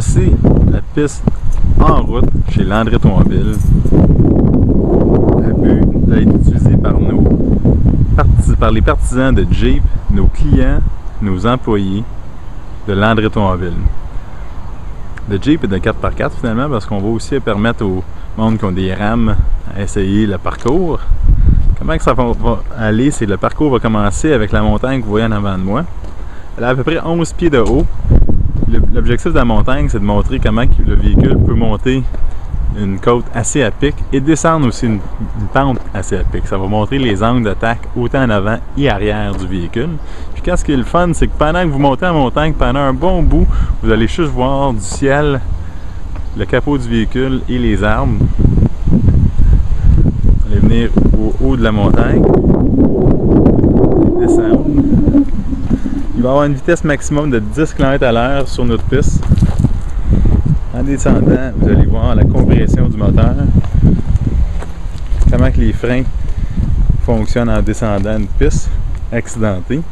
Voici la piste en route chez Landry Automobile. Le but d'être utilisé par les partisans de Jeep, nos clients, nos employés de Landry Automobile. De Jeep et de 4x4 finalement, parce qu'on va aussi permettre aux monde qui ont des rames à essayer le parcours. Comment que ça va aller, c'est le parcours va commencer avec la montagne que vous voyez en avant de moi. Elle a à peu près 11 pieds de haut. L'objectif de la montagne, c'est de montrer comment le véhicule peut monter une côte assez à pic et descendre aussi une pente assez à pic. Ça va montrer les angles d'attaque autant en avant et arrière du véhicule. Puis ce qui est le fun, c'est que pendant que vous montez en montagne, pendant un bon bout, vous allez juste voir du ciel, le capot du véhicule et les arbres. Vous allez venir au haut de la montagne, descendre. Il va y avoir une vitesse maximum de 10 km/h sur notre piste. En descendant, vous allez voir la compression du moteur, comment que les freins fonctionnent en descendant une piste accidentée.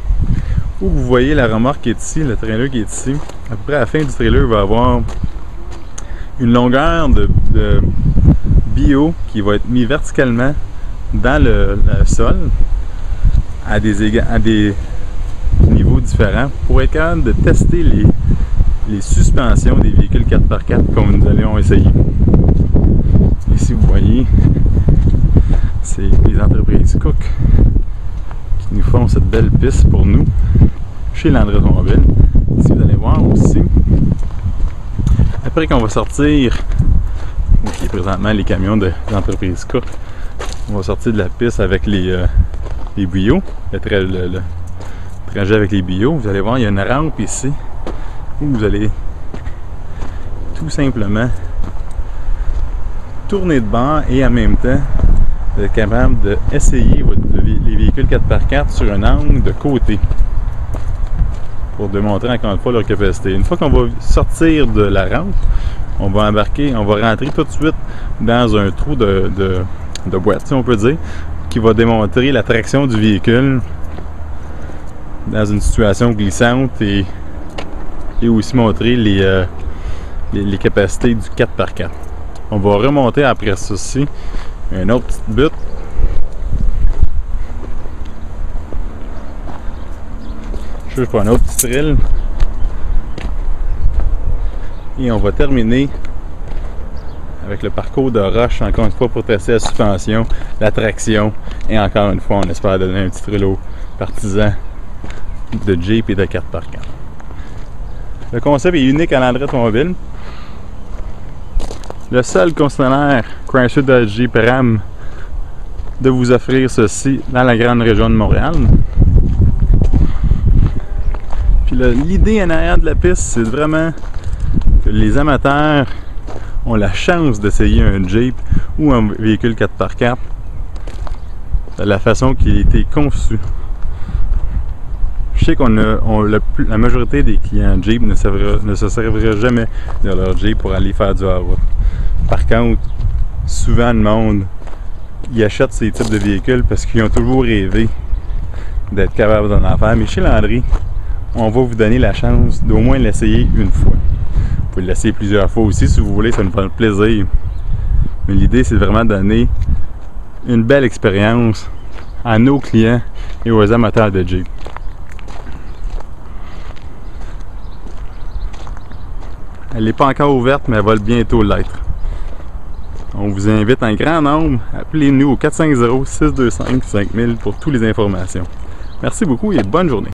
Où vous voyez la remorque qui est ici, le trailer qui est ici. À peu près à la fin du trailer, il va avoir une longueur de bio qui va être mis verticalement dans le sol à des niveaux différents pour être capable de tester les suspensions des véhicules 4x4 comme nous allons essayer. Ici vous voyez, c'est les entreprises Cook qui nous font cette belle piste pour nous chez Landry Automobile. Ici vous allez voir aussi, après qu'on va sortir, qui est présentement les camions de l'entreprise Cook, on va sortir de la piste avec les buyots, le trajet avec les buyots. Vous allez voir, il y a une rampe ici où vous allez tout simplement tourner de bord et en même temps être capable d'essayer les véhicules 4x4 sur un angle de côté pour démontrer encore une fois leur capacité. Une fois qu'on va sortir de la rampe, on va embarquer, on va rentrer tout de suite dans un trou de boîte, si on peut dire, qui va démontrer la traction du véhicule dans une situation glissante et aussi montrer les capacités du 4x4. On va remonter après ceci un autre petit but. Je prends un autre petit thrill. Et on va terminer avec le parcours de roche, encore une fois, pour tester la suspension, la traction. Et encore une fois, on espère donner un petit thrill aux partisans de Jeep et de 4x4. Le concept est unique à Landry Automobile. Le seul concessionnaire Chrysler, Dodge, Jeep, Ram de vous offrir ceci dans la grande région de Montréal. Puis l'idée en arrière de la piste, c'est vraiment que les amateurs ont la chance d'essayer un Jeep ou un véhicule 4x4 de la façon qu'il a été conçu. Je sais la majorité des clients Jeep ne se serviraient jamais de leur Jeep pour aller faire du hors-route. Par contre, souvent le monde ils achètent ces types de véhicules parce qu'ils ont toujours rêvé d'être capable d'en faire. Mais chez Landry, on va vous donner la chance d'au moins l'essayer une fois. Vous pouvez l'essayer plusieurs fois aussi si vous voulez, ça nous fait plaisir. Mais l'idée, c'est vraiment de donner une belle expérience à nos clients et aux amateurs de Jeep. Elle n'est pas encore ouverte, mais elle va bientôt l'être. On vous invite en grand nombre. Appelez-nous au 450-625-5000 pour toutes les informations. Merci beaucoup et bonne journée.